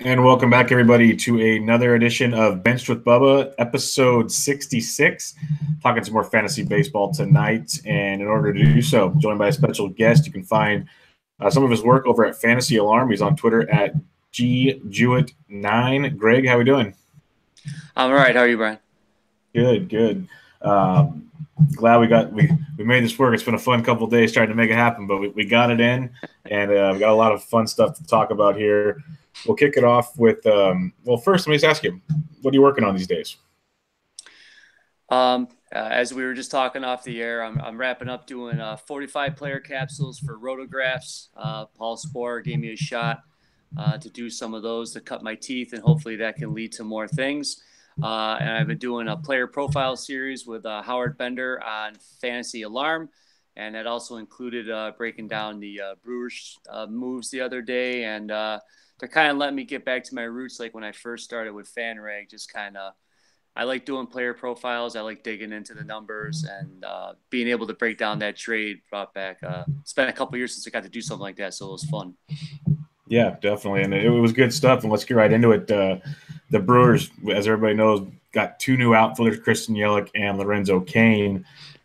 And welcome back, everybody, to another edition of Benched with Bubba, episode 66. Talking some more fantasy baseball tonight. And in order to do so, joined by a special guest, you can find some of his work over at Fantasy Alarm. He's on Twitter at Jewett9. Greg, how we doing? I'm all right. How are you, Brian? Good, good. Glad we made this work. It's been a fun couple of days trying to make it happen, but we got it in, and we got a lot of fun stuff to talk about here. We'll kick it off with, first, let me just ask you, what are you working on these days? As we were just talking off the air, I'm wrapping up doing 45 player capsules for Rotographs. Paul Sporer gave me a shot to do some of those to cut my teeth, and hopefully that can lead to more things. And I've been doing a player profile series with Howard Bender on Fantasy Alarm, and that also included breaking down the Brewers moves the other day, and they're kind of letting me get back to my roots, like when I first started with FanRag. Just kind of, I like doing player profiles. I like digging into the numbers, and being able to break down that trade brought back. It's been a couple years since I got to do something like that, so it was fun. Yeah, definitely, and it was good stuff. And let's get right into it. The Brewers, as everybody knows, got two new outfielders, Christian Yelich and Lorenzo Cain.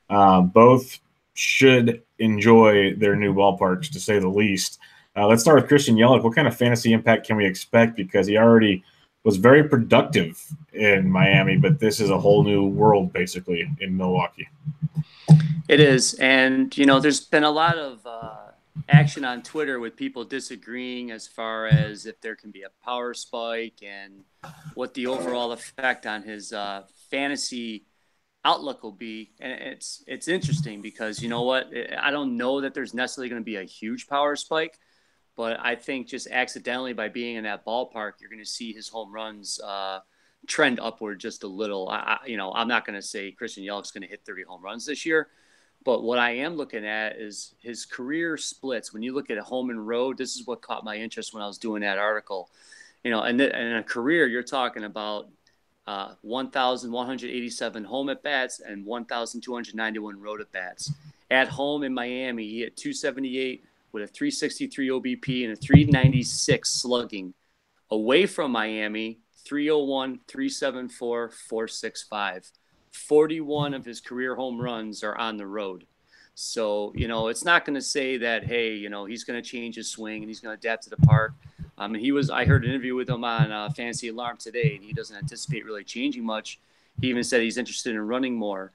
Both should enjoy their new ballparks, to say the least. Let's start with Christian Yelich. What kind of fantasy impact can we expect? Because he already was very productive in Miami, but this is a whole new world, basically, in Milwaukee. It is. And, there's been a lot of action on Twitter with people disagreeing as far as if there can be a power spike and what the overall effect on his fantasy outlook will be. And it's interesting because, you know what? I don't know that there's necessarily going to be a huge power spike. But I think just accidentally by being in that ballpark, you're going to see his home runs trend upward just a little. I'm not going to say Christian Yelich's going to hit 30 home runs this year. But what I am looking at is his career splits. When you look at home and road, this is what caught my interest when I was doing that article. And in a career, you're talking about 1,187 home at-bats and 1,291 road at-bats. At home in Miami, he hit 278 with a 363 OBP and a 396 slugging. Away from Miami, 301, 374, 465. 41 of his career home runs are on the road. So, it's not going to say that, hey, he's going to change his swing and he's going to adapt to the park. I heard an interview with him on Fantasy Alarm today, and he doesn't anticipate really changing much. He even said he's interested in running more.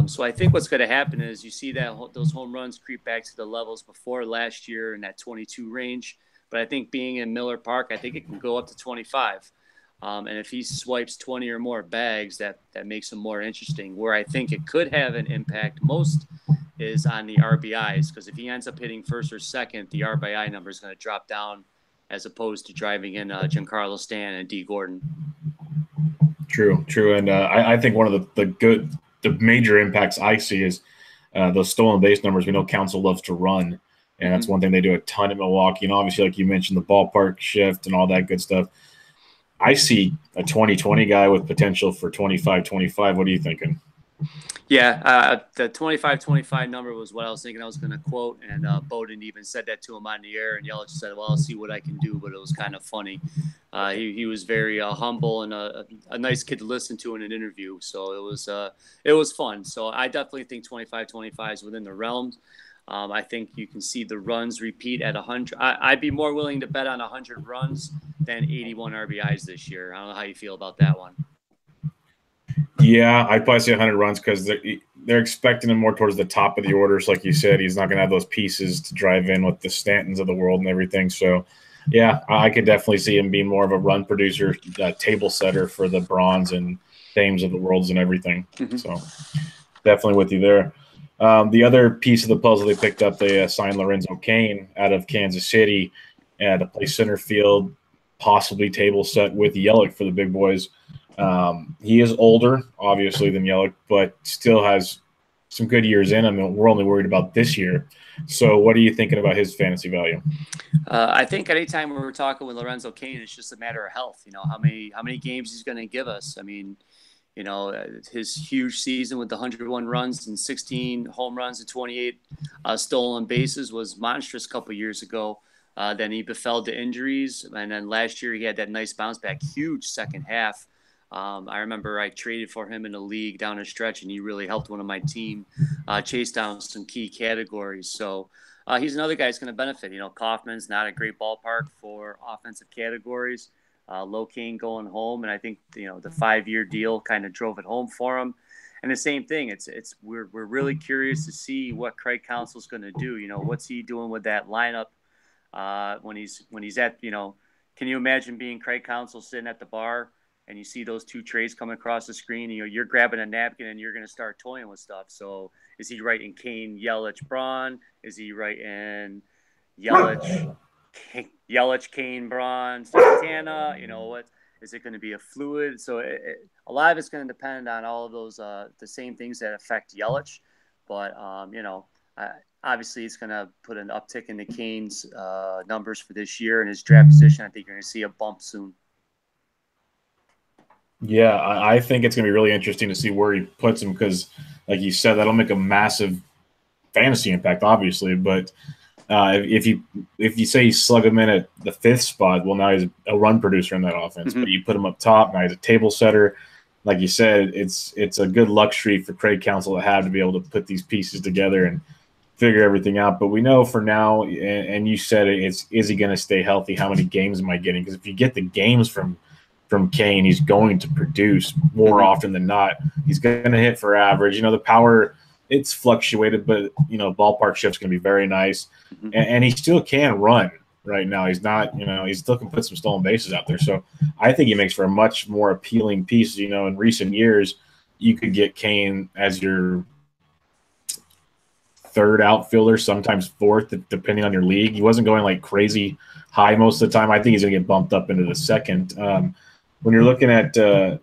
So I think what's going to happen is you see that those home runs creep back to the levels before last year in that 22 range. But I think being in Miller Park, I think it can go up to 25. And if he swipes 20 or more bags, that makes him more interesting. Where I think it could have an impact most is on the RBIs, because if he ends up hitting first or second, the RBI number is going to drop down as opposed to driving in Giancarlo Stanton and D. Gordon. True. And I think one of the major impacts I see is those stolen base numbers. We know Council loves to run, and that's one thing they do a ton in Milwaukee. And obviously, like you mentioned, the ballpark shift and all that good stuff. I see a 2020 guy with potential for 25-25. What are you thinking? Yeah, the 25-25 number was what I was thinking I was going to quote, and Bowden even said that to him on the air, and Yelich said, well, I'll see what I can do, but it was kind of funny. He was very humble and a nice kid to listen to in an interview, so it was fun. So I definitely think 25-25 is within the realms. I think you can see the runs repeat at 100. I'd be more willing to bet on 100 runs than 81 RBIs this year. I don't know how you feel about that one. Yeah, I'd probably say 100 runs because they're expecting him more towards the top of the orders. Like you said, he's not going to have those pieces to drive in with the Stantons of the world and everything. So, yeah, I could definitely see him being more of a run producer, table setter for the Bronze and Thames of the worlds and everything. Mm-hmm. So, definitely with you there. The other piece of the puzzle they picked up, they signed Lorenzo Cain out of Kansas City to play center field, possibly table set with Yelich for the big boys. He is older, obviously, than Yelich, but still has some good years in him, and we're only worried about this year. So what are you thinking about his fantasy value? I think anytime we're talking with Lorenzo Cain, it's just a matter of health. How many games he's going to give us. I mean, his huge season with the 101 runs and 16 home runs and 28 stolen bases was monstrous a couple years ago. Then he befell to injuries, and then last year he had that nice bounce back, huge second half. I remember I traded for him in a league down a stretch, and he really helped one of my team chase down some key categories. So he's another guy who's going to benefit. Kaufman's not a great ballpark for offensive categories. Locane going home, and I think the 5-year deal kind of drove it home for him. And the same thing, we're really curious to see what Craig Counsell's going to do. What's he doing with that lineup when he's at Can you imagine being Craig Counsell sitting at the bar and you see those two trades coming across the screen? You're grabbing a napkin and you're going to start toying with stuff. So is he writing Kane, Yelich, Braun? Is he writing Yelich, Kane, Braun, Santana? What is it going to be, a fluid? So a lot of it's going to depend on all of those the same things that affect Yelich. But obviously it's going to put an uptick in the Kane's numbers for this year, and his draft position, I think you're going to see a bump soon. Yeah, I think it's going to be really interesting to see where he puts him because, like you said, that'll make a massive fantasy impact, obviously. But if you say you slug him in at the 5th spot, well, now he's a run producer in that offense. Mm-hmm. But you put him up top, now he's a table setter. Like you said, it's a good luxury for Craig Counsell to have to be able to put these pieces together and figure everything out. But we know for now, and you said is he going to stay healthy? How many games am I getting? Because if you get the games from Kane, he's going to produce more often than not. He's going to hit for average. The power, it's fluctuated, but, ballpark shift's going to be very nice. And he still can run right now. He's not, he still can put some stolen bases out there. So I think he makes for a much more appealing piece. In recent years, you could get Kane as your 3rd outfielder, sometimes 4th, depending on your league. He wasn't going like crazy high most of the time. I think he's going to get bumped up into the 2nd. When you're looking at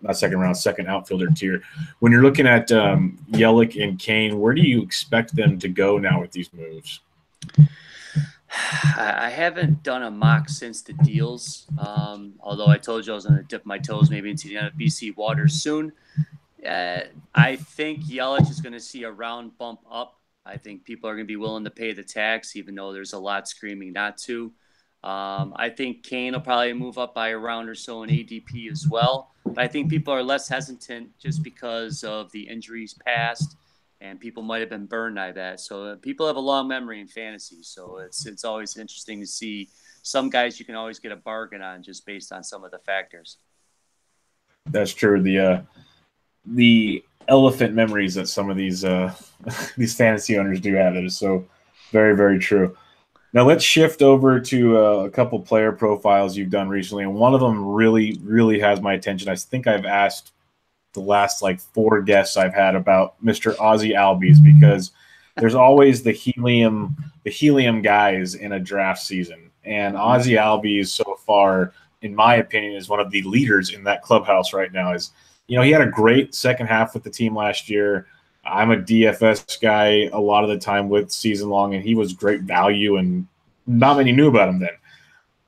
not second round, 2nd outfielder tier, when you're looking at Yelich and Kane, where do you expect them to go now with these moves? I haven't done a mock since the deals, although I told you I was going to dip my toes maybe into the NFBC waters soon. I think Yelich is going to see a round bump up. I think people are going to be willing to pay the tax, even though there's a lot screaming not to. I think Kane will probably move up by a round or so in ADP as well. But I think people are less hesitant just because of the injuries past, and people might have been burned by that. So people have a long memory in fantasy. So it's always interesting to see some guys you can always get a bargain on just based on some of the factors. That's true. The elephant memories that some of these fantasy owners do have, that is so very, very true. Now let's shift over to a couple player profiles you've done recently, and one of them really, really has my attention. I think I've asked the last 4 guests I've had about Mr. Ozzie Albies, because there's always the helium guys in a draft season, and Ozzie Albies so far, in my opinion, is one of the leaders in that clubhouse right now. He had a great second half with the team last year. I'm a DFS guy a lot of the time with season long, and he was great value, and not many knew about him then.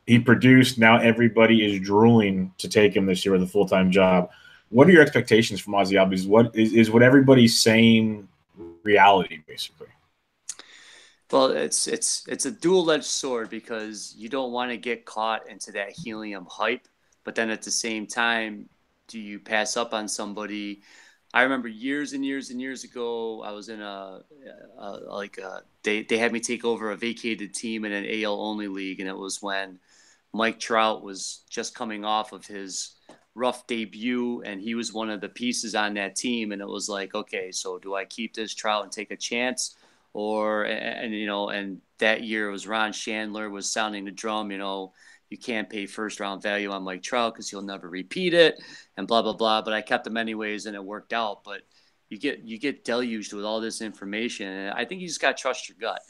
He produced. Now everybody is drooling to take him this year with a full-time job. What are your expectations from Ozzie Albies? What is what everybody's saying reality, basically? Well, it's a dual-edged sword, because you don't want to get caught into that helium hype, but then at the same time, do you pass up on somebody? I remember years and years and years ago, I was in they had me take over a vacated team in an AL only league, and it was when Mike Trout was just coming off of his rough debut, and he was one of the pieces on that team, and it was like, okay, so do I keep this Trout and take a chance, and that year it was Ron Chandler was sounding the drum, you can't pay first round value on Mike Trout because he'll never repeat it, and blah, blah, blah. But I kept him anyways, and it worked out. But you get deluged with all this information, and I think you just got to trust your gut.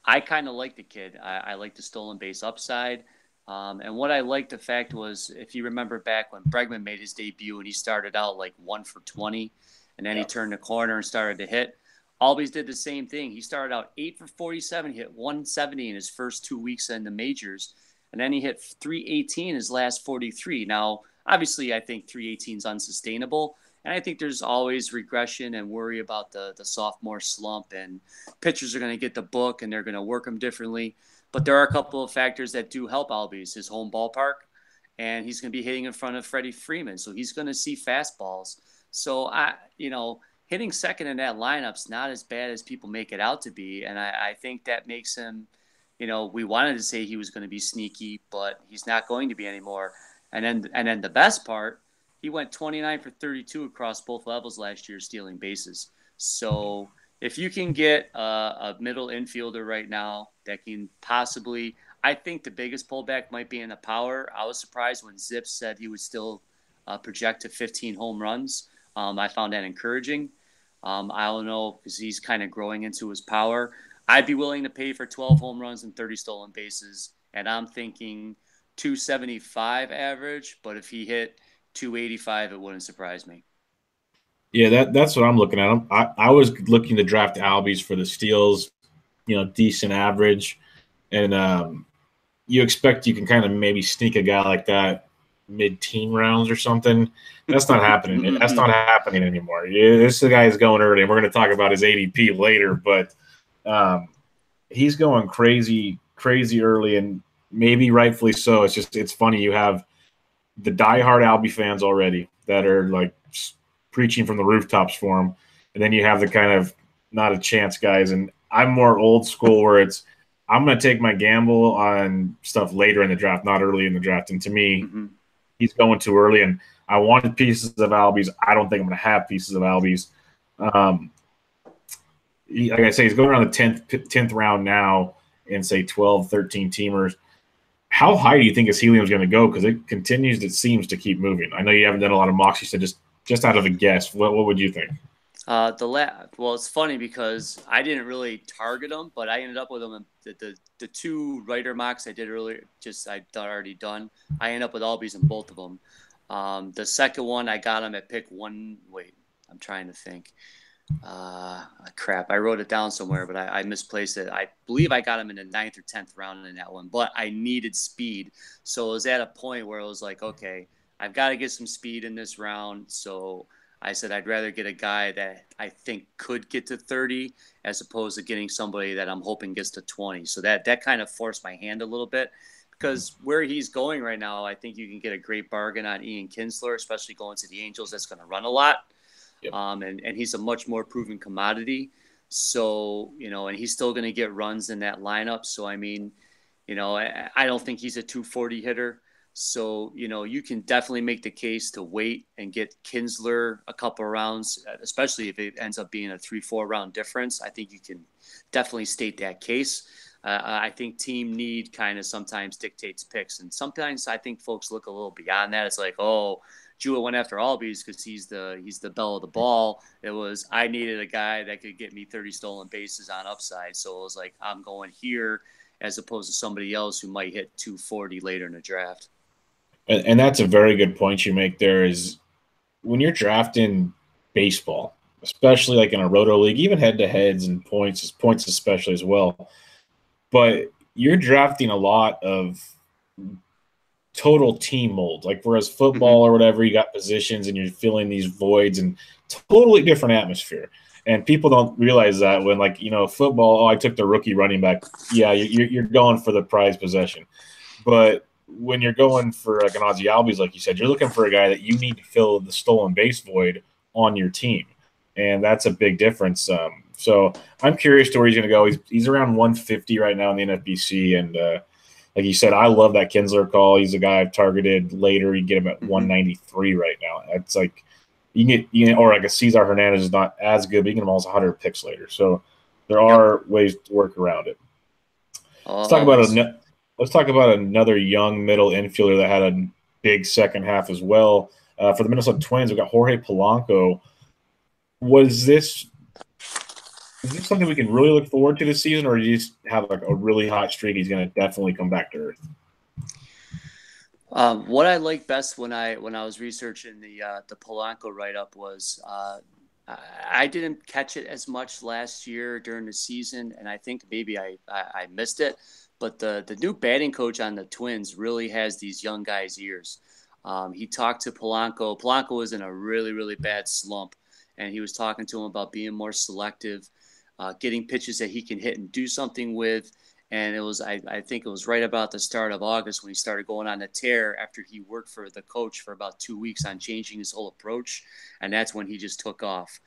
I kind of like the kid. I like the stolen base upside. And what I liked, the fact was, if you remember back when Bregman made his debut and he started out 1 for 20, and then he turned the corner and started to hit. Albies did the same thing. He started out 8 for 47, hit 170 in his first 2 weeks in the majors. And then he hit 318 his last 43. Now, obviously, I think 318 is unsustainable. And I think there's always regression and worry about the sophomore slump. And pitchers are going to get the book and they're going to work them differently. But there are a couple of factors that do help Albies. His home ballpark, and he's going to be hitting in front of Freddie Freeman, so he's going to see fastballs. So hitting second in that lineup's not as bad as people make it out to be, and I think that makes him. We wanted to say he was going to be sneaky, but he's not going to be anymore. And then the best part, he went 29 for 32 across both levels last year, stealing bases. So if you can get a middle infielder right now that can possibly, I think the biggest pullback might be in the power. I was surprised when Zips said he would still project to 15 home runs. I found that encouraging. I don't know, because he's kind of growing into his power. I'd be willing to pay for 12 home runs and 30 stolen bases, and I'm thinking 275 average, but if he hit 285, it wouldn't surprise me. Yeah, that's what I'm looking at. I was looking to draft Albies for the steals, decent average, and you expect you can kind of maybe sneak a guy like that mid-teen rounds or something. That's not happening. That's not happening anymore. This guy is going early, and we're going to talk about his ADP later, but he's going crazy early, and maybe rightfully so. It's funny. You have the diehard Albie fans already that are like preaching from the rooftops for him, and then you have the kind of not a chance guys. And I'm more old school where I'm going to take my gamble on stuff later in the draft, not early in the draft. And to me, he's going too early, and I wanted pieces of Albies. I don't think I'm going to have pieces of Albies. Like I say, he's going around the 10th round now in, say, 12, 13 teamers. How high do you think his helium is going to go? Because it seems to keep moving. I know you haven't done a lot of mocks. You said just out of a guess, what would you think? Well, it's funny because I didn't really target them, but I ended up with them in the two writer mocks I did earlier. I'd already done. I ended up with Albies in both of them. The second one I got him at pick one. Wait, I'm trying to think. Crap, I wrote it down somewhere, but I misplaced it. I believe I got him in the 9th or 10th round in that one, but I needed speed. So it was at a point where it was like, okay, I've got to get some speed in this round. So I said I'd rather get a guy that I think could get to 30 as opposed to getting somebody that I'm hoping gets to 20. So that kind of forced my hand a little bit, because where he's going right now, I think you can get a great bargain on Ian Kinsler, especially going to the Angels. That's going to run a lot. Yep. And he's a much more proven commodity. So, and he's still going to get runs in that lineup. So, I mean, I don't think he's a 240 hitter. So, you can definitely make the case to wait and get Kinsler a couple of rounds, especially if it ends up being a 3-4 round difference. I think you can definitely state that case. I think team need kind of sometimes dictates picks. And sometimes I think folks look a little beyond that. It's like, oh, Jewett went after Albies because he's the bell of the ball. It was, I needed a guy that could get me 30 stolen bases on upside. So it was like, I'm going here as opposed to somebody else who might hit 240 later in the draft. And that's a very good point you make there, is when you're drafting baseball, especially like in a roto league, even head-to-heads and points especially as well, but you're drafting a lot of total team mold. Like whereas football or whatever, you got positions and you're filling these voids and totally different atmosphere. And people don't realize that when, like, football, I took the rookie running back. Yeah, you're going for the prize possession. But when you're going for like an Ozzie Albies, like you said, you're looking for a guy that you need to fill the stolen base void on your team. And that's a big difference. So I'm curious to where he's going to go. He's around 150 right now in the NFBC. And like you said, I love that Kinsler call. He's a guy I've targeted later. You get him at 193 right now. It's like you get, or like a Cesar Hernandez is not as good, but you can get him almost 100 picks later. So there are ways to work around it. Let's talk about another young middle infielder that had a big second half as well. For the Minnesota Twins, we've got Jorge Polanco. Is this something we can really look forward to this season, or do you just have like a really hot streak? He's going to definitely come back to earth. What I like best when I was researching the Polanco write-up was I didn't catch it as much last year during the season, and I think maybe I missed it. But the new batting coach on the Twins really has these young guys' ears. He talked to Polanco. Polanco was in a really, really bad slump, and he was talking to him about being more selective, getting pitches that he can hit and do something with, And I think it was right about the start of August when he started going on a tear after he worked for the coach for about 2 weeks on changing his whole approach. And that's when he just took off.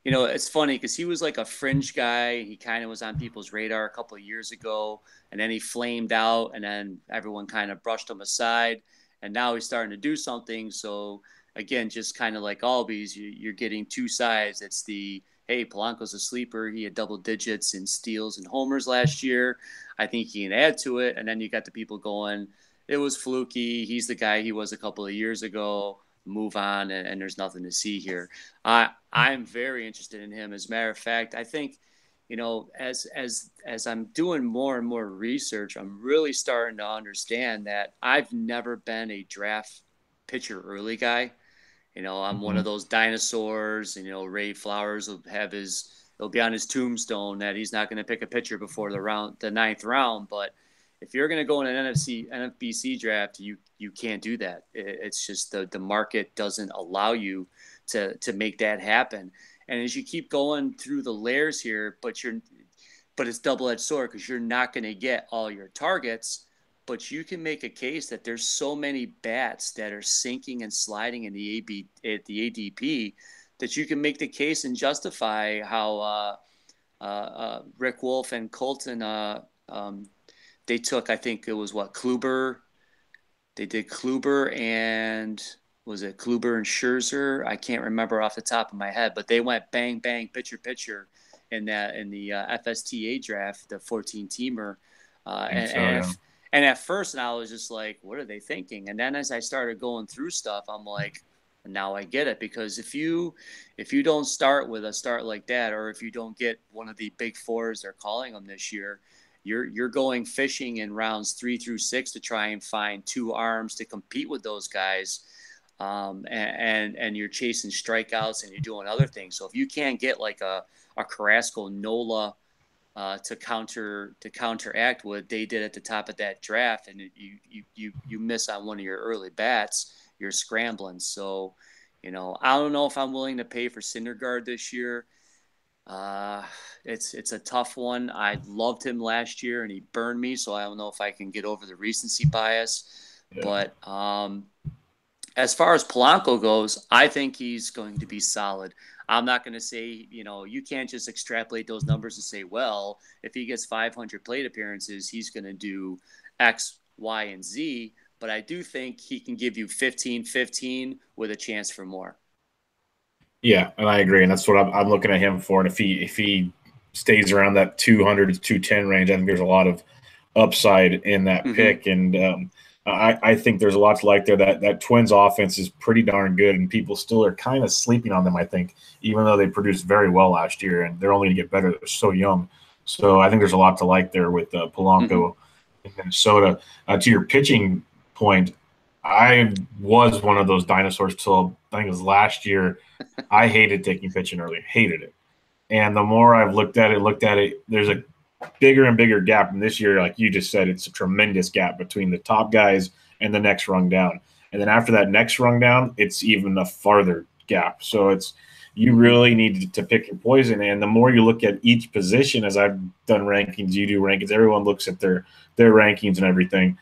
It's funny because he was like a fringe guy. He kind of was on people's radar a couple of years ago, and then he flamed out, and then everyone kind of brushed him aside. And now he's starting to do something. So again, just kind of like Albies, you're getting two sides. It's the, hey, Polanco's a sleeper. He had double digits in steals and homers last year. I think he can add to it. And then you got the people going, it was fluky. He's the guy he was a couple of years ago. Move on, and there's nothing to see here. I'm very interested in him. As a matter of fact, I think, as I'm doing more and more research, I'm really starting to understand that I've never been a draft pitcher early guy. I'm one of those dinosaurs, and, Ray Flowers it'll be on his tombstone that he's not going to pick a pitcher before the ninth round. But if you're going to go in an NFBC draft, you can't do that. It's just the market doesn't allow you to make that happen. And as you keep going through the layers here, but it's double-edged sword because you're not going to get all your targets, but you can make a case that there's so many bats that are sinking and sliding in the ADP that you can make the case and justify how Rick Wolf and Colton they took, I think it was Kluber. They did Kluber and was it Kluber and Scherzer? I can't remember off the top of my head, but they went bang, bang, pitcher in the FSTA draft, the 14-teamer. And at first, I was just like, what are they thinking? And then as I started going through stuff, I'm like, now I get it. Because if you don't start with a start like that, or if you don't get one of the big fours, they're calling them this year, you're going fishing in rounds 3 through 6 to try and find two arms to compete with those guys, and you're chasing strikeouts and you're doing other things. So if you can't get like a Carrasco Nola to counteract what they did at the top of that draft, and you miss on one of your early bats, you're scrambling. So I don't know if I'm willing to pay for Syndergaard this year. It's a tough one. I loved him last year and he burned me, so I don't know if I can get over the recency bias. Yeah. But as far as Polanco goes, I think he's going to be solid. I'm not going to say, you can't just extrapolate those numbers and say, well, if he gets 500 plate appearances, he's going to do X, Y, and Z. But I do think he can give you 15-15 with a chance for more. Yeah, and I agree, and that's what I'm looking at him for. And if he stays around that 200 to 210 range, I think there's a lot of upside in that pick. And I think there's a lot to like there. That Twins offense is pretty darn good, and people still are kind of sleeping on them, I think, even though they produced very well last year, and they're only going to get better. They're so young. So I think there's a lot to like there with Polanco in Minnesota. To your pitching point, I was one of those dinosaurs till I think it was last year. I hated taking pitching early, hated it. And the more I've looked at it, there's a bigger and bigger gap. And this year, like you just said, it's a tremendous gap between the top guys and the next rung down. And then after that next rung down, it's even a farther gap. So you really need to pick your poison. And the more you look at each position, as I've done rankings, you do rankings, everyone looks at their rankings and everything.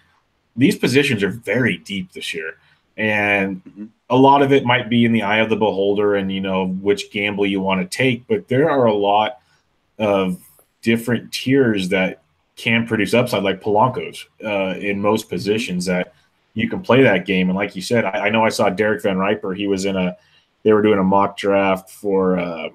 These positions are very deep this year. And a lot of it might be in the eye of the beholder and, which gamble you want to take. But there are a lot of different tiers that can produce upside, like Polanco's in most positions that you can play that game. And like you said, I know I saw Derek Van Riper. He was they were doing a mock draft for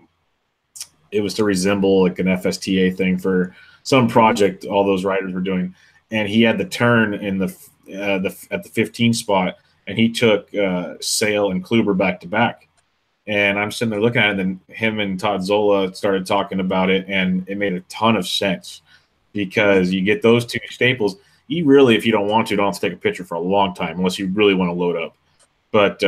it was to resemble like an FSTA thing for some project all those writers were doing. And he had the turn in at the 15 spot, and he took Sale and Kluber back to back. And I'm sitting there looking at it, and then him and Todd Zola started talking about it, and it made a ton of sense because you get those two staples. You really, if you don't want to, don't have to take a pitcher for a long time unless you really want to load up. But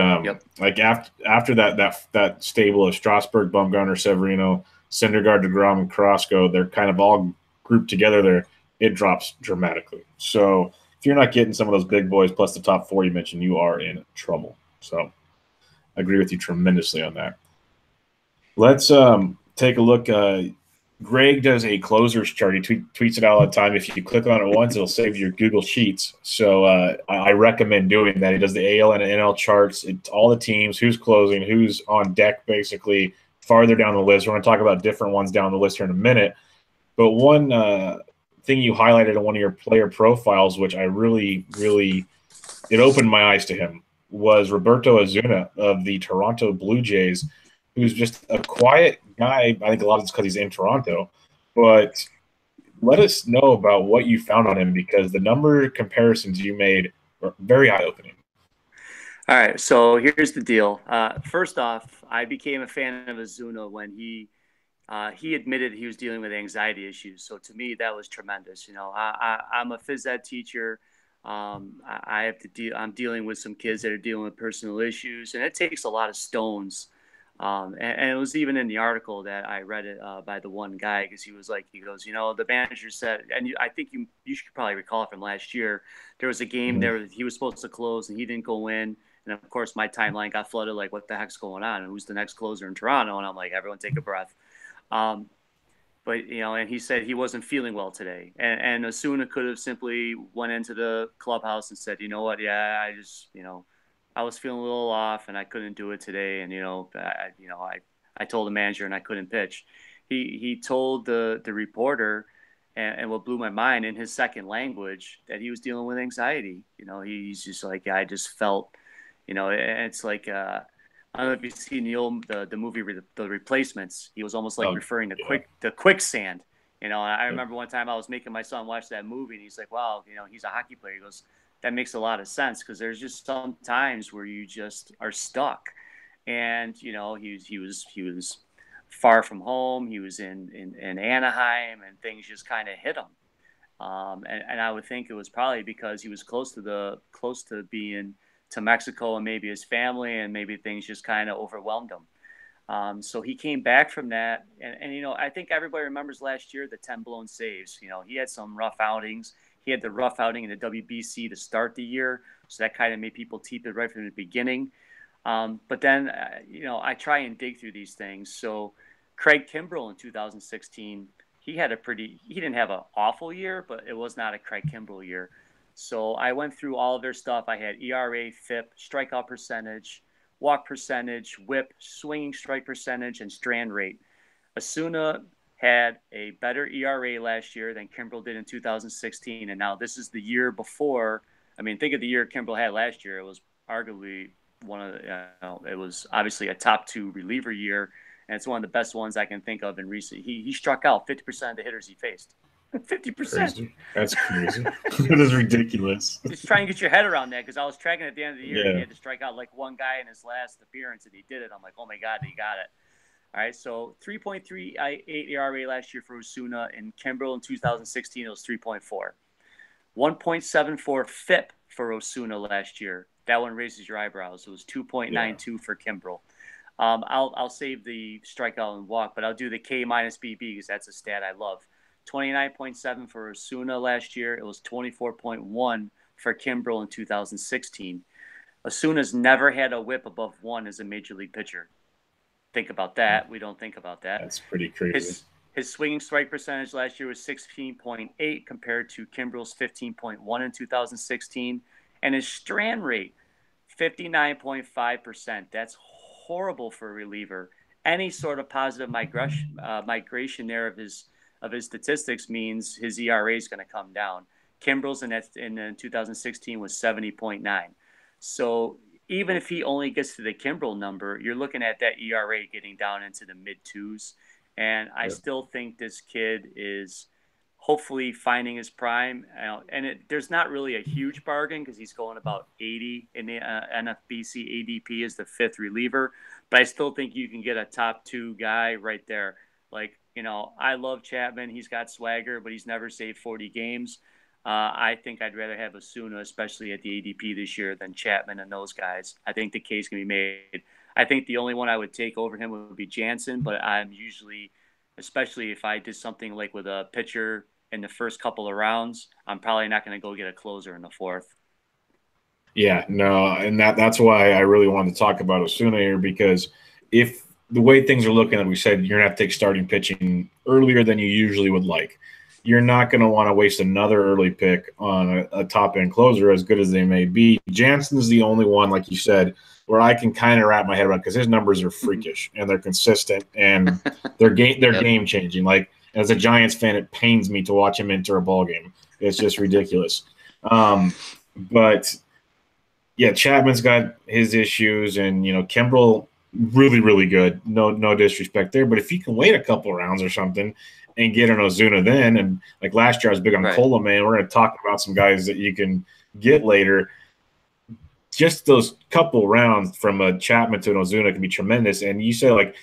like after that stable of Strasburg, Bumgarner, Severino, Syndergaard, DeGrom, and Carrasco, they're kind of all grouped together there. It drops dramatically. So if you're not getting some of those big boys plus the top 4 you mentioned, you are in trouble. So I agree with you tremendously on that. Let's take a look. Greg does a closers chart. He tweets it out all the time. If you click on it once, it'll save your Google Sheets. So I recommend doing that. He does the AL and NL charts. It's all the teams, who's closing, who's on deck, basically farther down the list. We're going to talk about different ones down the list here in a minute. But one thing you highlighted in one of your player profiles, which I really, it opened my eyes to him, was Roberto Ozuna of the Toronto Blue Jays, who's just a quiet guy. I think a lot of it's because he's in Toronto. But let us know about what you found on him, because the number comparisons you made were very eye-opening. All right, so here's the deal. First off, I became a fan of Ozuna when he admitted he was dealing with anxiety issues. So to me, that was tremendous. You know, I'm a phys ed teacher. I have to deal. I'm dealing with some kids that are dealing with personal issues, and it takes a lot of stones. And it was even in the article that I read it by the one guy, because he goes, you know, the manager said, and I think you should probably recall it from last year. There was a game there he was supposed to close and he didn't go in. And of course, my timeline got flooded. Like, what the heck's going on? And who's the next closer in Toronto? And I'm like, everyone take a breath. But, you know, and he said he wasn't feeling well today. And Ozuna could have simply went into the clubhouse and said, you know what? Yeah, I just, you know, I was feeling a little off and I couldn't do it today. And, I told the manager and I couldn't pitch. He told the reporter, and what blew my mind, in his second language, that he was dealing with anxiety. You know, he's just like, I just felt, you know, it's like, I don't know if you've seen the movie, The Replacements. He was almost like referring to quicksand. You know, I remember one time I was making my son watch that movie, and he's like, wow, you know, he's a hockey player. He goes, that makes a lot of sense, because there's just some times where you just are stuck. And, you know, he was far from home. He was in Anaheim, and things just kind of hit him. And I would think it was probably because he was close to being to Mexico and maybe his family, and maybe things just kind of overwhelmed him. So he came back from that. And, you know, I think everybody remembers last year, the 10 blown saves. You know, he had some rough outings. He had the rough outing in the WBC to start the year. So that kind of made people teep it right from the beginning. But then, you know, I try and dig through these things. So Craig Kimbrell in 2016, he didn't have an awful year, but it was not a Craig Kimbrell year. So I went through all of their stuff. I had ERA, FIP, strikeout percentage, walk percentage, whip, swinging strike percentage, and strand rate. Ozuna had a better ERA last year than Kimbrell did in 2016. And now this is the year before. I mean, think of the year Kimbrell had last year. It was arguably it was obviously a top 2 reliever year. And it's one of the best ones I can think of in recent. He struck out 50% of the hitters he faced. 50%. Crazy. That's crazy. That is ridiculous. Just try and get your head around that, because I was tracking at the end of the year. He had to strike out like one guy in his last appearance, and he did it. I'm like, oh my God, he got it. All right, so 3.38 ERA last year for Ozuna. In Kimbrell in 2016, it was 3.4. 1.74 FIP for Ozuna last year. That one raises your eyebrows. It was 2.92 for Kimbrell. I'll save the strikeout and walk, but I'll do the K minus BB, because that's a stat I love. 29.7 for Ozuna last year. It was 24.1 for Kimbrell in 2016. Ozuna's never had a whip above 1 as a major league pitcher. Think about that. We don't think about that. That's pretty crazy. His swinging strike percentage last year was 16.8 compared to Kimbrell's 15.1 in 2016. And his strand rate, 59.5%. That's horrible for a reliever. Any sort of positive migration there of his statistics means his ERA is going to come down. Kimbrell's in 2016 was 70.9. So even if he only gets to the Kimbrell number, you're looking at that ERA getting down into the mid-2s. And I still think this kid is hopefully finding his prime. There's not really a huge bargain, because he's going about 80 in the NFBC ADP as the 5th reliever. But I still think you can get a top 2 guy right there. Like, you know, I love Chapman. He's got swagger, but he's never saved 40 games. I think I'd rather have Ozuna, especially at the ADP this year, than Chapman and those guys. I think the case can be made. I think the only one I would take over him would be Jansen, but I'm usually, especially if I did something like with a pitcher in the first couple of rounds, I'm probably not going to go get a closer in the 4th. Yeah, no, and that's why I really wanted to talk about Ozuna here, because if the way things are looking, like we said, you're going to have to take starting pitching earlier than you usually would like. You're not going to want to waste another early pick on a top-end closer, as good as they may be. Jansen's the only one, like you said, where I can kind of wrap my head around, because his numbers are freakish and they're consistent and they're game changing. Like, as a Giants fan, it pains me to watch him enter a ball game. It's just ridiculous. But yeah, Chapman's got his issues, and Kimbrel really, really good. No disrespect there, but if you can wait a couple rounds or something and get an Ozuna then, and like last year I was big on Cola, man. We're going to talk about some guys that you can get later. Just those couple rounds from a Chapman to an Ozuna can be tremendous. And you say, like,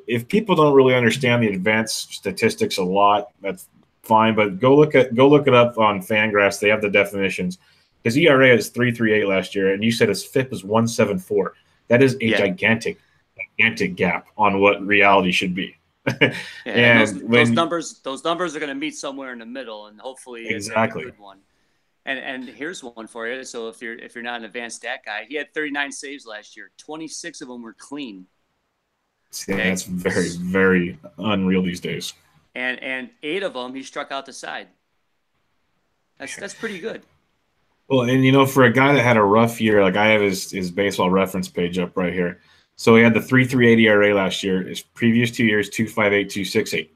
if people don't really understand the advanced statistics a lot, that's fine. But go look it up on Fangraphs. They have the definitions. His ERA is 3.38 last year, and you said his FIP is 1.74. That is a gigantic gap on what reality should be. and those numbers are going to meet somewhere in the middle, and hopefully it's a good one. And here's one for you. So if you're not an advanced stat guy, he had 39 saves last year. 26 of them were clean. Yeah, that's very, very unreal these days. And 8 of them he struck out the side. That's pretty good. Well, and for a guy that had a rough year, like I have his baseball reference page up right here. So he had the 3.38 ERA last year. His previous 2 years, 2.58, 2.68.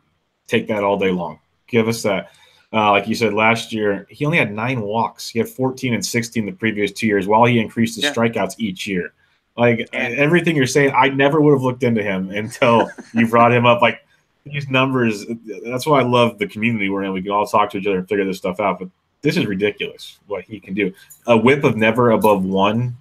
Take that all day long. Give us that. Like you said, last year he only had 9 walks. He had 14 and 16 the previous 2 years, while he increased his strikeouts each year. Like, everything you're saying, I never would have looked into him until you brought him up. Like, these numbers, that's why I love the community we're in. We can all talk to each other and figure this stuff out. But this is ridiculous what he can do. A whip of never above 1.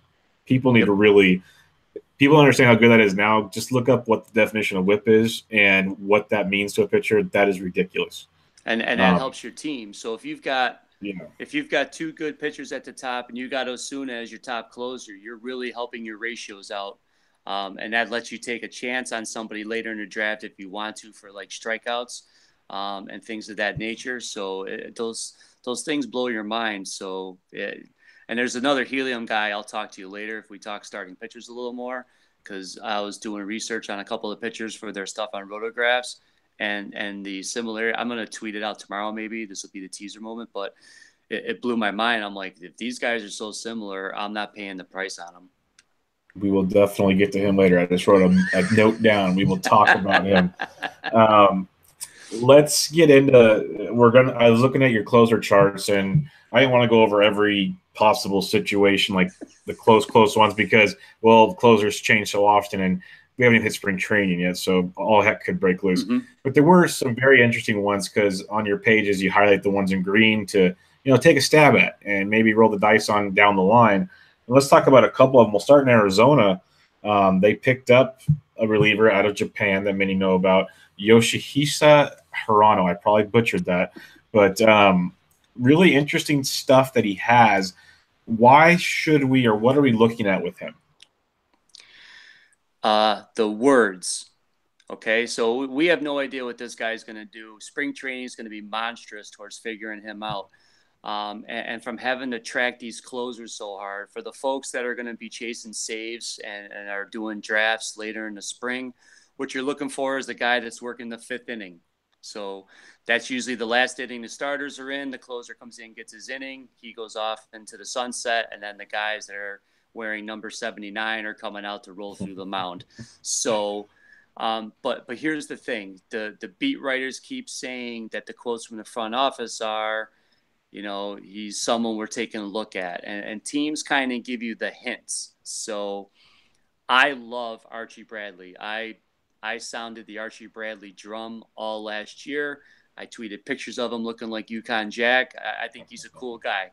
People need to really – people understand how good that is now. Just look up what the definition of whip is and what that means to a pitcher. That is ridiculous. And that helps your team. So if you've got – 2 good pitchers at the top and you got Ozuna as your top closer, you're really helping your ratios out. And that lets you take a chance on somebody later in the draft if you want to, for like strikeouts and things of that nature. So those things blow your mind. So and there's another helium guy I'll talk to you later if we talk starting pitchers a little more, because I was doing research on a couple of pitchers for their stuff on Rotographs. And the similarity, I'm going to tweet it out tomorrow. Maybe this will be the teaser moment, but it blew my mind. I'm like, if these guys are so similar, I'm not paying the price on them. We will definitely get to him later. I just wrote a note down. We will talk about him. Let's get into. I was looking at your closer charts, and I didn't want to go over every possible situation, like the close ones, because closers change so often, and we haven't even hit spring training yet, so all heck could break loose. Mm-hmm. But there were some very interesting ones, because on your pages you highlight the ones in green to take a stab at and maybe roll the dice on down the line. And let's talk about a couple of them. We'll start in Arizona. They picked up a reliever out of Japan that many know about, Yoshihisa Hirano. I probably butchered that, but really interesting stuff that he has. Why should we, or what are we looking at with him? The words. Okay, so we have no idea what this guy's going to do. Spring training is going to be monstrous towards figuring him out. And from having to track these closers so hard, for the folks that are going to be chasing saves and are doing drafts later in the spring, what you're looking for is the guy that's working the 5th inning. So that's usually the last inning the starters are in. The closer comes in, gets his inning. He goes off into the sunset, and then the guys that are wearing number 79 are coming out to roll through the mound. So, but here's the thing. The beat writers keep saying that the quotes from the front office are, he's someone we're taking a look at. And teams kind of give you the hints. So I love Archie Bradley. I sounded the Archie Bradley drum all last year. I tweeted pictures of him looking like Yukon Jack. I think he's a cool guy.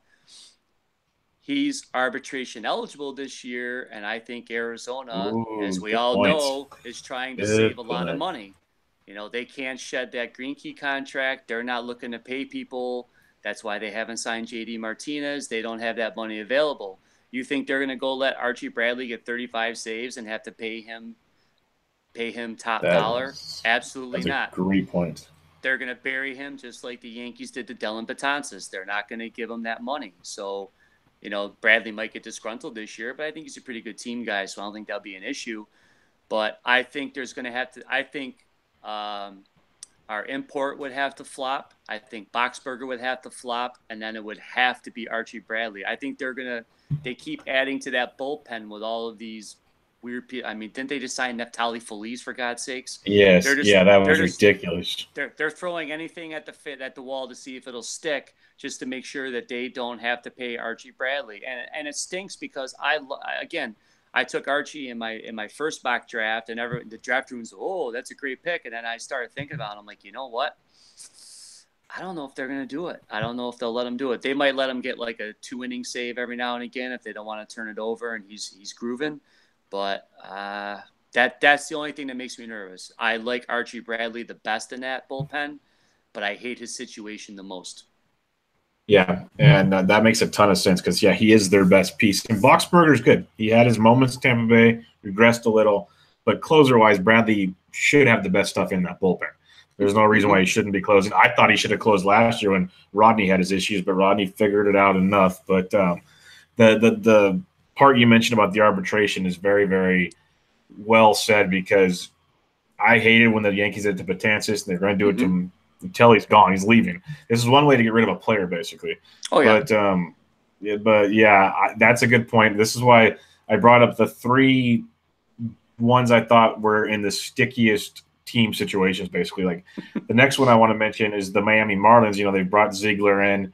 He's arbitration eligible this year, and I think Arizona, as we all know, is trying to save a lot of money. They can't shed that Greinke contract. They're not looking to pay people. That's why they haven't signed J.D. Martinez. They don't have that money available. You think they're going to go let Archie Bradley get 35 saves and have to pay him top dollar? Absolutely not. That's a great point. They're going to bury him just like the Yankees did to Dellin Betances. They're not going to give him that money. So, Bradley might get disgruntled this year, but I think he's a pretty good team guy, so I don't think that'll be an issue. But I think there's going to have to. I think our import would have to flop. I think Boxberger would have to flop, and then it would have to be Archie Bradley. I think they keep adding to that bullpen with all of these weird people. I mean, didn't they just sign Neftali Feliz, for God's sakes? Yes, that was ridiculous. They're throwing anything at the wall to see if it'll stick, just to make sure that they don't have to pay Archie Bradley. And it stinks because I took Archie in my first mock draft, and the draft room's, oh, that's a great pick. And then I started thinking about it. I'm like, you know what? I don't know if they're going to do it. I don't know if they'll let him do it. They might let him get like a 2-inning save every now and again if they don't want to turn it over and he's grooving. But that's the only thing that makes me nervous. I like Archie Bradley the best in that bullpen, but I hate his situation the most. Yeah, and that makes a ton of sense because, he is their best piece. And Boxberger's good. He had his moments in Tampa Bay, regressed a little, but closer-wise, Bradley should have the best stuff in that bullpen. There's no reason why he shouldn't be closing. I thought he should have closed last year when Rodney had his issues, but Rodney figured it out enough. But the part you mentioned about the arbitration is very, very well said because I hated when the Yankees did it to Betances, and they're going to do it to him until he's gone. He's leaving. This is one way to get rid of a player, basically. Oh, yeah. But that's a good point. This is why I brought up the 3 ones I thought were in the stickiest team situations, basically. Like the next one I want to mention is the Miami Marlins. They brought Ziegler in,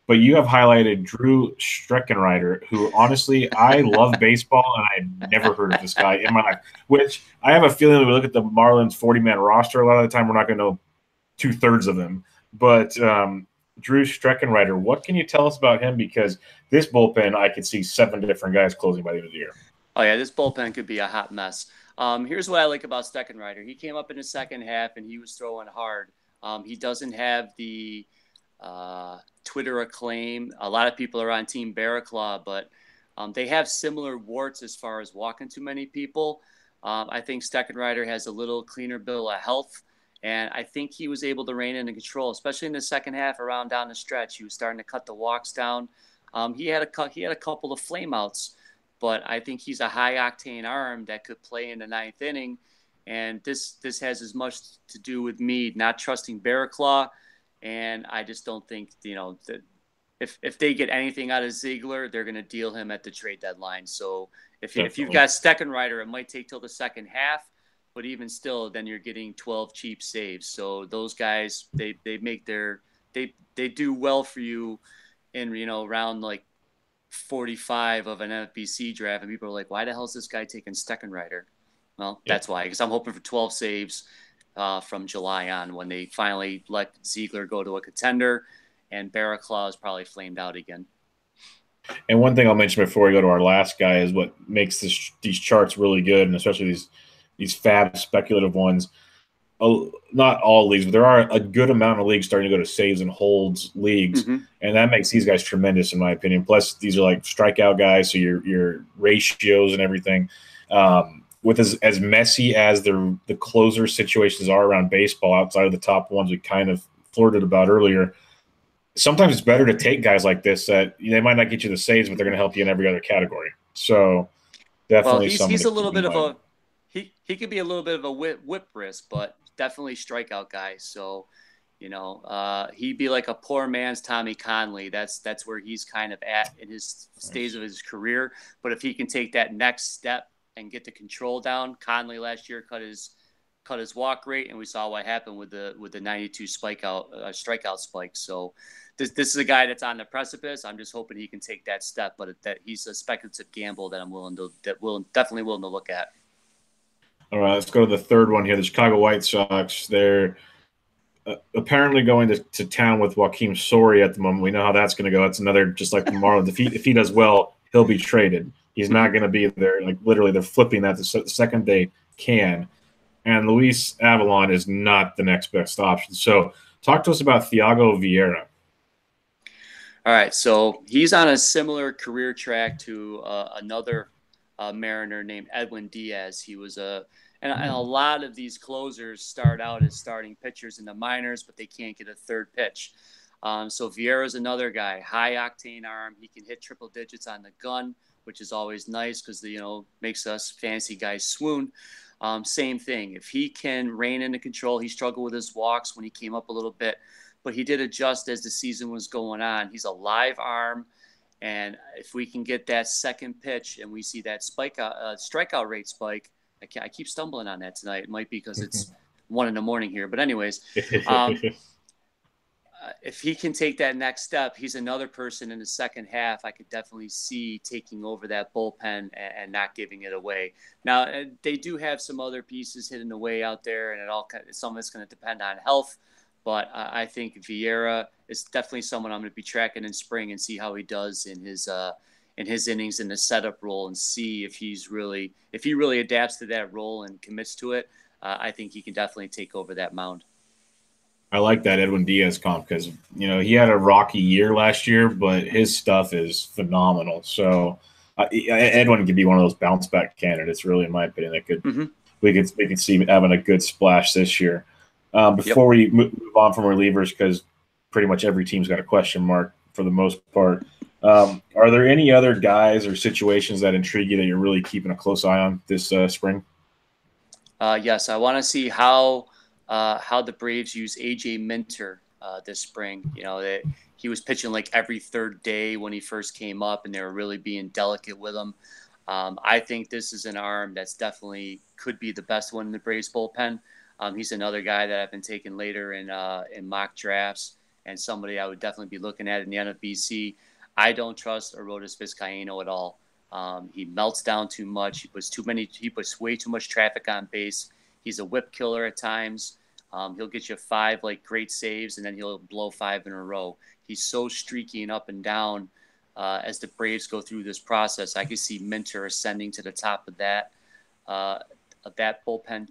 but you have highlighted Drew Streckenrider, who honestly, I love baseball, and I've never heard of this guy in my life, which I have a feeling when we look at the Marlins 40-man roster, a lot of the time we're not going to know 2/3 of them. But Drew Streckenrider, what can you tell us about him? Because this bullpen, I could see 7 different guys closing by the end of the year. Oh, yeah, this bullpen could be a hot mess. Here's what I like about Steckenrider. He came up in the second half, and he was throwing hard. He doesn't have the Twitter acclaim. A lot of people are on Team Barraclaw, but they have similar warts as far as walking too many people. I think Steckenrider has a little cleaner bill of health, and I think he was able to rein in the control, especially in the second half around down the stretch. He was starting to cut the walks down. He had a couple of flameouts, but I think he's a high-octane arm that could play in the 9th inning, and this has as much to do with me not trusting Barraclaw, and I just don't think, that if they get anything out of Ziegler, they're going to deal him at the trade deadline. So if you've got Steckenrider, it might take till the second half, but even still, then you're getting 12 cheap saves. So those guys, they do well for you in, round like 45 of an FBC draft, and people are like, why the hell is this guy taking Steckenrider? Well, that's why, because I'm hoping for 12 saves from July on when they finally let Ziegler go to a contender, and Barraclaw is probably flamed out again. And one thing I'll mention before we go to our last guy is what makes these charts really good, and especially these fab speculative ones. Not all leagues, but there are a good amount of leagues starting to go to saves and holds leagues, and that makes these guys tremendous in my opinion. Plus, these are like strikeout guys, so your ratios and everything. With as messy as the closer situations are around baseball, outside of the top ones we kind of flirted about earlier, sometimes it's better to take guys like this that they might not get you the saves, but they're going to help you in every other category. So definitely, he's a little bit of a he could be a little bit of a whip risk, but definitely strikeout guy. So, he'd be like a poor man's Tommy Conley. That's where he's kind of at in his stage of his career. But if he can take that next step and get the control down, Conley last year cut his walk rate, and we saw what happened with the 92 strikeout spike. So this is a guy that's on the precipice. I'm just hoping he can take that step, but that he's a speculative gamble that I'm definitely willing to look at. All right, let's go to the third one here. The Chicago White Sox. They're apparently going to town with Joakim Soria at the moment. We know how that's going to go. It's another, just like the Marlins. If he does well, he'll be traded. He's not going to be there. Like literally, they're flipping that the second they can. And Luis Avalon is not the next best option. So talk to us about Thiago Vieira. All right, so he's on a similar career track to another Mariner named Edwin Diaz. He was and a lot of these closers start out as starting pitchers in the minors, but they can't get a third pitch. So Vieira's another guy, high octane arm. He can hit triple digits on the gun, which is always nice because, makes us fantasy guys swoon. Same thing. If he can rein into control, he struggled with his walks when he came up a little bit, but he did adjust as the season was going on. He's a live arm. And if we can get that second pitch and we see that strikeout rate spike, I keep stumbling on that tonight. It might be because it's 1 a.m. here. But anyways, if he can take that next step, he's another person in the second half I could definitely see taking over that bullpen and not giving it away. Now, they do have some other pieces hidden away out there, and some of it's going to depend on health. But I think Vieira is definitely someone I'm going to be tracking in spring and see how he does in his innings in the setup role, and see if he really adapts to that role and commits to it. I think he can definitely take over that mound. I like that Edwin Diaz comp because he had a rocky year last year, but his stuff is phenomenal. So Edwin could be one of those bounce back candidates, really, in my opinion. That we could see having a good splash this year. Before we move on from relievers, because pretty much every team's got a question mark for the most part, are there any other guys or situations that intrigue you that you're really keeping a close eye on this spring? Yes, I want to see how the Braves use AJ Minter this spring. He was pitching like every third day when he first came up, and they were really being delicate with him. I think this is an arm that's definitely could be the best one in the Braves bullpen. He's another guy that I've been taking later in mock drafts, and somebody I would definitely be looking at in the NFBC. I don't trust Arodys Vizcaíno at all. He melts down too much. He puts way too much traffic on base. He's a whip killer at times. He'll get you 5 great saves, and then he'll blow 5 in a row. He's so streaky and up and down as the Braves go through this process. I could see Minter ascending to the top of that bullpen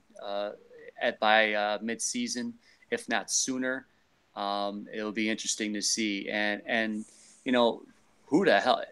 by mid-season, if not sooner. It'll be interesting to see. And who the hell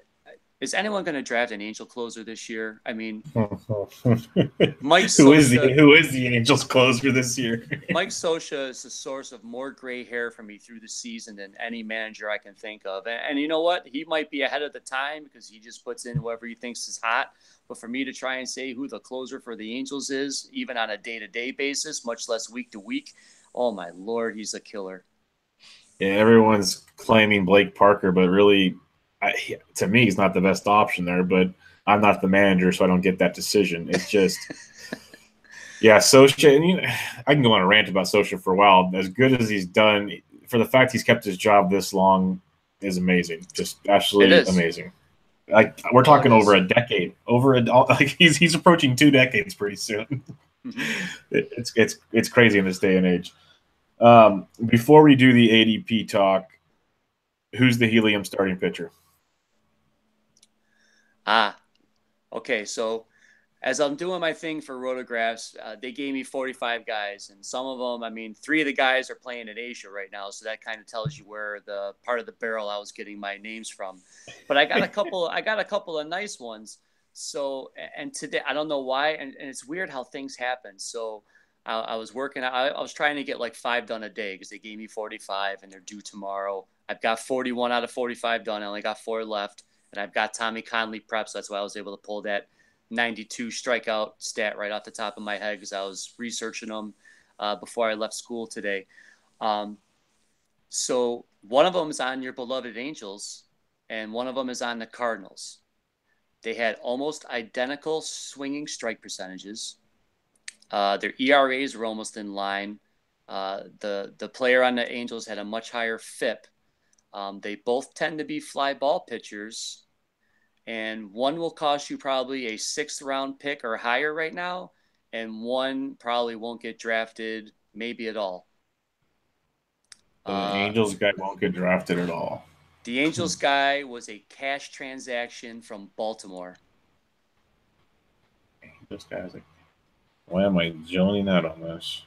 is anyone going to draft an Angel closer this year? I mean, Mike Scioscia, who is the Angels closer this year? Mike Scioscia is the source of more gray hair for me through the season than any manager I can think of. And you know what? He might be ahead of the time because he just puts in whoever he thinks is hot. But for me to try and say who the closer for the Angels is, even on a day-to-day basis, much less week-to-week, oh my Lord, he's a killer. Yeah, everyone's claiming Blake Parker, but really, to me, he's not the best option there. But I'm not the manager, so I don't get that decision. It's just, yeah, Scioscia. And I can go on a rant about Scioscia for a while. As good as he's done, for the fact he's kept his job this long, is amazing. Just absolutely amazing. We're talking over a decade. He's approaching 2 decades pretty soon. It's crazy in this day and age. Before we do the ADP talk, who's the helium starting pitcher? Okay. So as I'm doing my thing for Rotographs, they gave me 45 guys, and some of them, 3 of the guys are playing in Asia right now, so that kind of tells you where the part of the barrel I was getting my names from. But I got a couple. I got a couple of nice ones. So, and today I don't know why, and it's weird how things happen. So I was working. I was trying to get like 5 done a day because they gave me 45, and they're due tomorrow. I've got 41 out of 45 done. I only got 4 left, and I've got Tommy Conley prep. So that's why I was able to pull that 92 strikeout stat right off the top of my head because I was researching them before I left school today. So one of them is on your beloved Angels, and one of them is on the Cardinals. They had almost identical swinging strike percentages. Their ERAs were almost in line. The player on the Angels had a much higher FIP. They both tend to be fly ball pitchers. And one will cost you probably a 6th round pick or higher right now, and one probably won't get drafted, maybe at all. The Angels guy won't get drafted at all. The Angels guy was a cash transaction from Baltimore. This guy's like, why am I zoning out on this?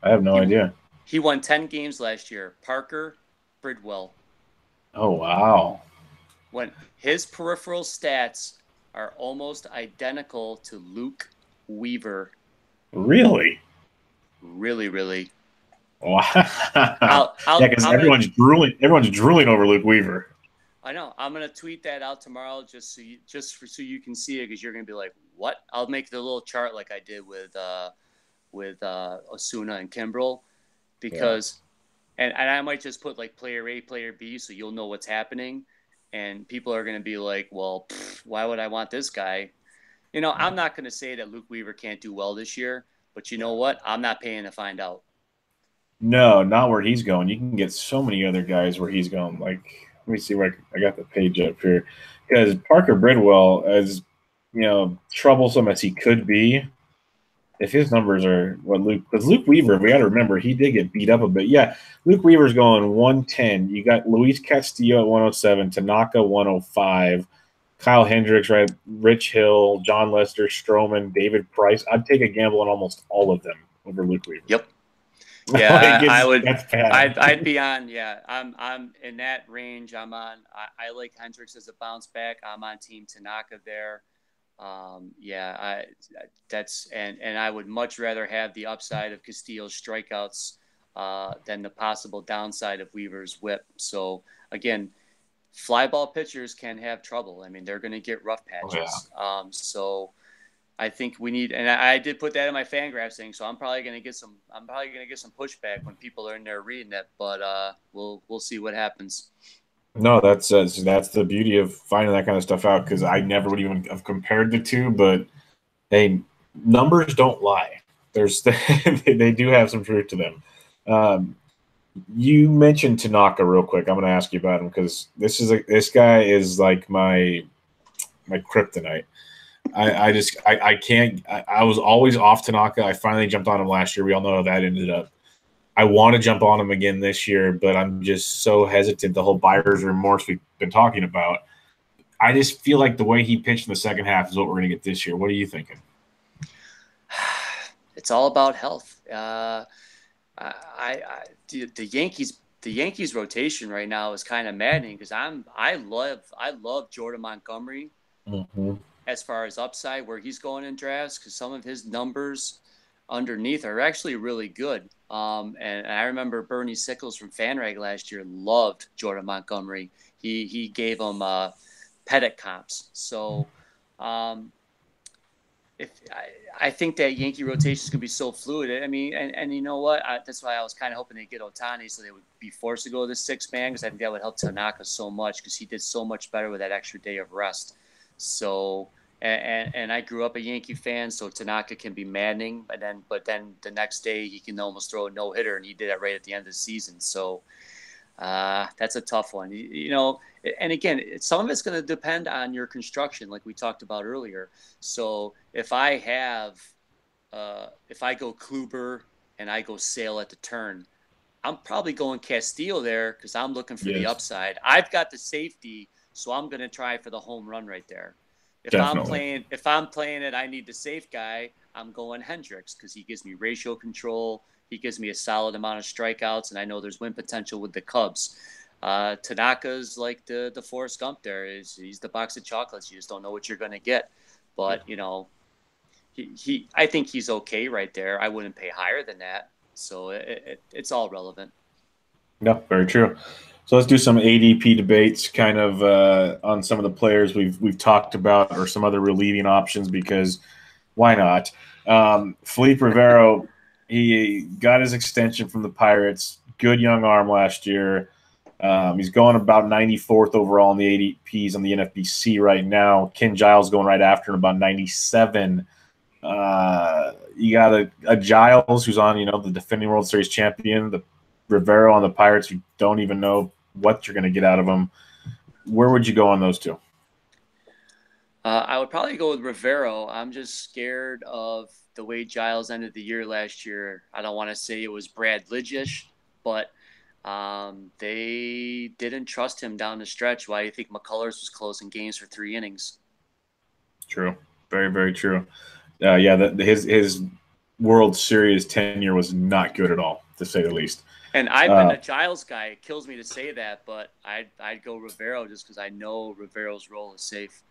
I have no idea. He won 10 games last year. Parker Bridwell. Oh, wow. When his peripheral stats are almost identical to Luke Weaver. Really? Really, really. Wow. Yeah, because I'm gonna. Everyone's drooling over Luke Weaver. I know. I'm gonna tweet that out tomorrow, so you can see it, because you're gonna be like, "What?" I'll make the little chart like I did with Osuna and Kimbrel, Yeah. because and I might just put like player A, player B, so you'll know what's happening, and people are gonna be like, "Well, why would I want this guy?" I'm not gonna say that Luke Weaver can't do well this year, but you know what? I'm not paying to find out. No, not where he's going. You can get so many other guys where he's going. Like, let me see where I got the page up here. Because Parker Bridwell, as troublesome as he could be, if his numbers are what because Luke Weaver, we got to remember, he did get beat up a bit. Yeah, Luke Weaver's going 110. You got Luis Castillo at 107, Tanaka 105, Kyle Hendricks, right? Rich Hill, John Lester, Stroman, David Price. I'd take a gamble on almost all of them over Luke Weaver. Yep. Yeah, Like, I would. That's bad. I'd be on. Yeah, I'm in that range. I'm on. I like Hendricks as a bounce back. I'm on Team Tanaka there. Yeah, that's and I would much rather have the upside of Castillo's strikeouts than the possible downside of Weaver's whip. So again, fly ball pitchers can have trouble. I mean, they're going to get rough patches. So I think we need, and I did put that in my Fangraphs thing, so I'm probably going to get some pushback when people are in there reading it, but we'll see what happens. No, that's the beauty of finding that kind of stuff out, because I never would even have compared the two. But hey, numbers don't lie. There's they do have some truth to them. You mentioned Tanaka real quick. I'm going to ask you about him, because this guy is like my kryptonite. I can't. I was always off Tanaka. I finally jumped on him last year. We all know how that ended up. I want to jump on him again this year, but I'm just so hesitant. The whole buyer's remorse we've been talking about. I just feel like the way he pitched in the second half is what we're going to get this year. What are you thinking? It's all about health. The Yankees rotation right now is kind of maddening, because I love Jordan Montgomery as far as upside, where he's going in drafts, because some of his numbers underneath are actually really good. And I remember Bernie Sickles from FanRag last year loved Jordan Montgomery. He gave him Pettit comps. So if I think that Yankee rotation is going to be so fluid. I mean, and you know what? That's why I was kind of hoping they'd get Ohtani, so they would be forced to go to the 6-man, because I think that would help Tanaka so much, because he did so much better with that extra day of rest. So, and I grew up a Yankee fan, so Tanaka can be maddening, but then the next day he can almost throw a no-hitter, and he did that right at the end of the season. So that's a tough one. And again, some of it's going to depend on your construction, like we talked about earlier. So if I go Kluber and I go Sale at the turn, I'm probably going Castillo there, because I'm looking for the upside. I've got the safety, so I'm going to try for the home run right there. If I'm playing it, I need the safe guy. I'm going Hendricks, because he gives me ratio control. He gives me a solid amount of strikeouts, and I know there's win potential with the Cubs. Tanaka's like the Forrest Gump there. He's the box of chocolates. You just don't know what you're going to get. But, I think he's okay right there. I wouldn't pay higher than that. So it's all relevant. No, very true. So let's do some ADP debates, kind of on some of the players we've talked about, or some other relieving options, because why not? Felipe Rivero, he got his extension from the Pirates. Good young arm last year. He's going about 94th overall in the ADPs on the NFBC right now. Ken Giles going right after him, about 97. You got a Giles who's on, the defending World Series champion, the Rivero on the Pirates, who don't even know what you're going to get out of them. Where would you go on those two? I would probably go with Rivero. I'm just scared of the way Giles ended the year last year. I don't want to say it was Brad Lidge-ish, but they didn't trust him down the stretch. Why do you think McCullers was closing games for 3 innings? True. Very, very true. His World Series tenure was not good at all, to say the least. And I've been a Giles guy. It kills me to say that, but I'd go Rivero, just because I know Rivero's role is safe.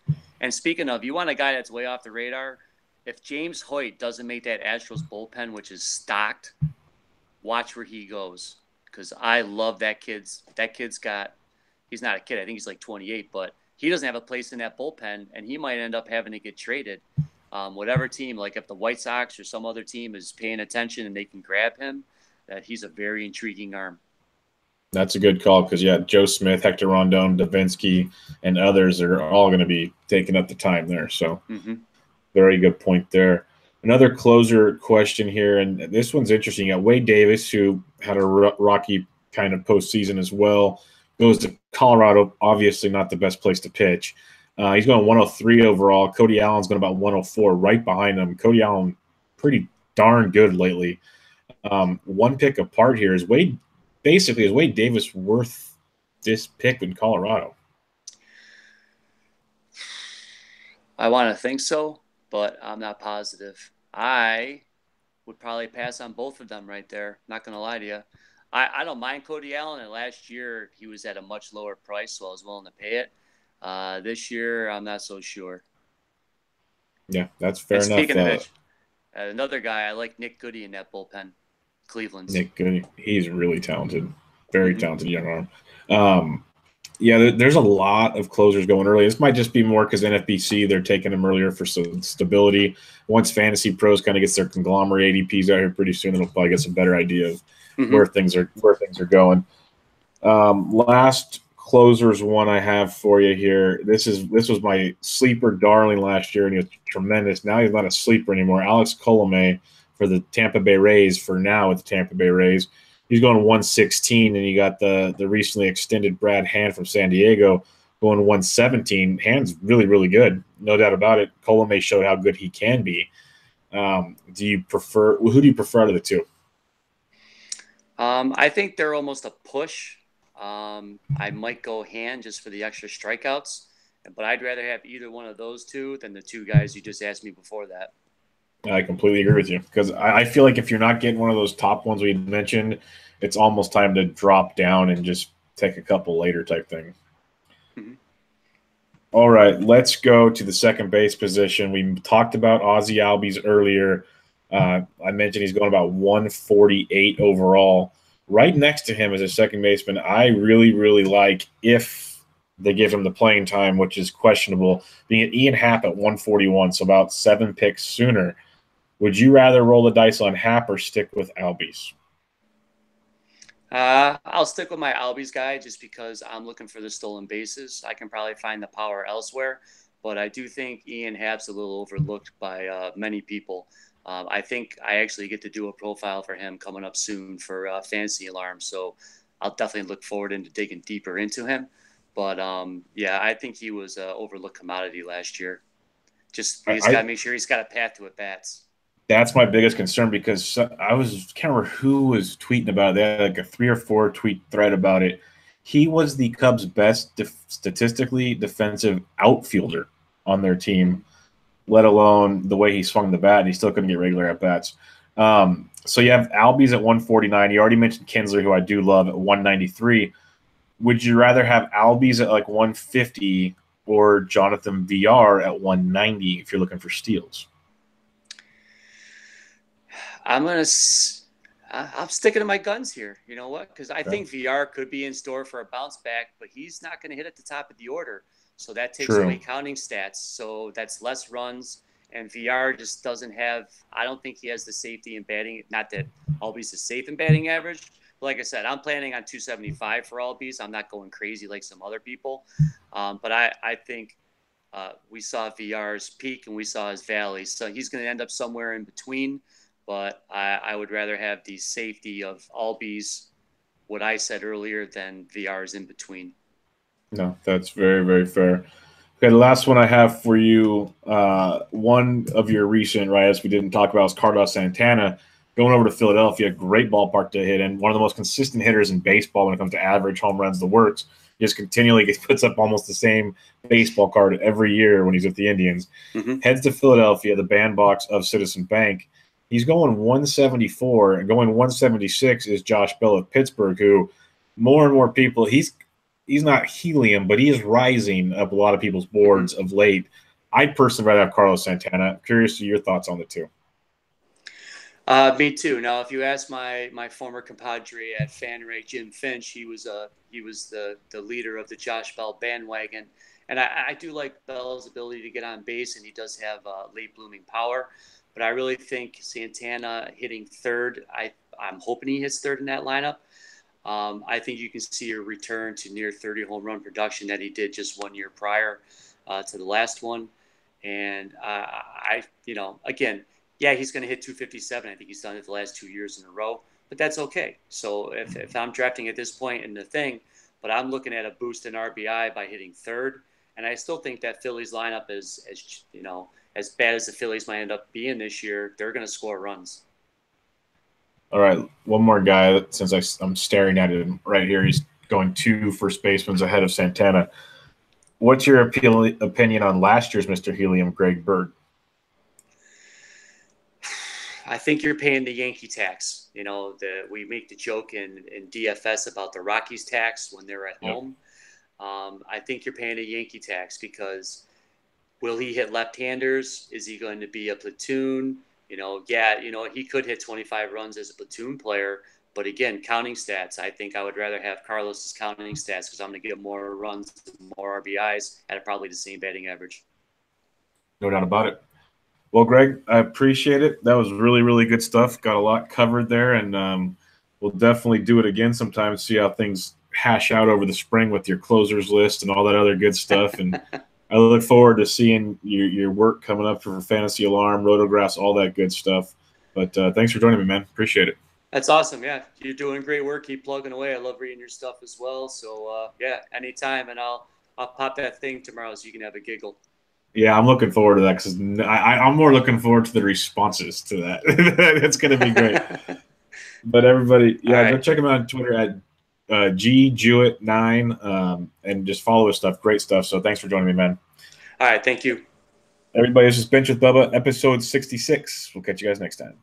And speaking of, you want a guy that's way off the radar? If James Hoyt doesn't make that Astros bullpen, which is stocked, watch where he goes, because I love that kid's. He's not a kid. I think he's like 28, but he doesn't have a place in that bullpen, and he might end up having to get traded. Whatever team, like if the White Sox or some other team is paying attention and they can grab him, that he's a very intriguing arm. That's a good call because, yeah, Joe Smith, Hector Rondon, Davinsky, and others are all going to be taking up the time there. So very good point there. Another closer question here, and this one's interesting. You got Wade Davis, who had a rocky kind of postseason as well, goes to Colorado, obviously not the best place to pitch. He's going 103 overall. Cody Allen's going about 104 right behind him. Cody Allen pretty darn good lately. One pick apart here is Wade Davis worth this pick in Colorado? I want to think so, but I'm not positive. I would probably pass on both of them right there. Not going to lie to you. I don't mind Cody Allen, and last year he was at a much lower price, so I was willing to pay it. This year, I'm not so sure. Yeah, that's fair enough. Speaking of which, another guy, I like Nick Goody in that bullpen. Cleveland's. Nick Goody, he's really talented. Very talented young arm. Yeah, there's a lot of closers going early. This might just be more because NFBC, they're taking them earlier for some stability. Once Fantasy Pros kind of gets their conglomerate ADPs out here pretty soon, they'll probably get some better idea of where things are going. Last closers one I have for you here. This was my sleeper darling last year, and he was tremendous. Now he's not a sleeper anymore. Alex Colomé for the Tampa Bay Rays for now with the Tampa Bay Rays. He's going 116, and you got the recently extended Brad Hand from San Diego going 117. Hand's really, really good, no doubt about it. Colomé showed how good he can be. Who do you prefer out of the two? I think they're almost a push. I might go Hand just for the extra strikeouts, but I'd rather have either one of those two than the two guys you just asked me before that. I completely agree with you because I feel like if you're not getting one of those top ones we mentioned, it's almost time to drop down and just take a couple later type thing. All right, let's go to the second base position. We talked about Ozzie Albies earlier. I mentioned he's going about 148 overall. Right next to him is a second baseman I really, really like if they give him the playing time, which is questionable, being at Ian Happ at 141, so about 7 picks sooner. Would you rather roll the dice on Happ or stick with Albies? I'll stick with my Albies guy just because I'm looking for the stolen bases. I can probably find the power elsewhere, but I do think Ian Happ's a little overlooked by many people. I think I actually get to do a profile for him coming up soon for Fantasy Alarm, so I'll definitely look forward into digging deeper into him. But, yeah, I think he was an overlooked commodity last year. Just he's got to make sure he's got a path to at-bats. That's my biggest concern because can't remember who was tweeting about it. They had like a 3 or 4 tweet thread about it. He was the Cubs' best statistically defensive outfielder on their team, let alone the way he swung the bat, and he still couldn't get regular at-bats. So you have Albies at 149. You already mentioned Kinsler, who I do love, at 193. Would you rather have Albies at like 150 or Jonathan VR at 190 if you're looking for steals? I'm sticking to my guns here. You know what? Because I think VR could be in store for a bounce back, but he's not going to hit at the top of the order. So that takes away counting stats. So that's less runs. And VR just doesn't have – I don't think he has the safety in batting. Not that Albies is safe in batting average. But like I said, I'm planning on 275 for Albies. I'm not going crazy like some other people. But I think we saw VR's peak and we saw his valley. So he's going to end up somewhere in between. But I would rather have the safety of Albies, what I said earlier, than VR's in between. No, that's very, very fair. Okay, the last one I have for you, one of your recent write-ups we didn't talk about is Carlos Santana going over to Philadelphia. Great ballpark to hit in. One of the most consistent hitters in baseball when it comes to average, home runs, the works. He just continually puts up almost the same baseball card every year when he's with the Indians. Heads to Philadelphia, the bandbox of Citizen Bank. He's going 174, and going 176 is Josh Bell of Pittsburgh, who more and more people, he's not helium, but he is rising up a lot of people's boards of late. I'd personally rather have Carlos Santana. I'm curious to your thoughts on the two. Me too. Now, if you ask my former compadre at FanRag, Jim Finch, he was the leader of the Josh Bell bandwagon, and I do like Bell's ability to get on base, and he does have late blooming power. But I really think Santana hitting third. I'm hoping he hits third in that lineup. I think you can see a return to near 30 home run production that he did just 1 year prior to the last one. And again, yeah, he's going to hit 257. I think he's done it the last 2 years in a row, but that's okay. So if I'm drafting at this point in the thing, but I'm looking at a boost in RBI by hitting third, and I still think that Phillies lineup is, as bad as the Phillies might end up being this year, they're going to score runs. All right, one more guy, since I'm staring at him right here. He's going 2 first basemen ahead of Santana. What's your opinion on last year's Mr. Helium, Greg Bird? I think you're paying the Yankee tax. We make the joke in DFS about the Rockies tax when they're at home. I think you're paying a Yankee tax because will he hit left-handers? Is he going to be a platoon? He could hit 25 runs as a platoon player. But again, counting stats, I think I would rather have Carlos's counting stats because I'm going to get more runs, more RBIs at probably the same batting average. No doubt about it. Well, Greg, I appreciate it. That was really, really good stuff. Got a lot covered there, and we'll definitely do it again sometime and see how things hash out over the spring with your closers list and all that other good stuff. And I look forward to seeing your work coming up for Fantasy Alarm, Rotographs, all that good stuff. But thanks for joining me, man. Appreciate it. That's awesome. Yeah, you're doing great work. Keep plugging away. I love reading your stuff as well. So, anytime, and I'll pop that thing tomorrow so you can have a giggle. Yeah, I'm looking forward to that because I'm more looking forward to the responses to that. It's going to be great. But everybody, go check him out on Twitter at GJewett9 and just follow his stuff. Great stuff. So thanks for joining me, man. All right, thank you. Everybody, this is Bench with Bubba, episode 66. We'll catch you guys next time.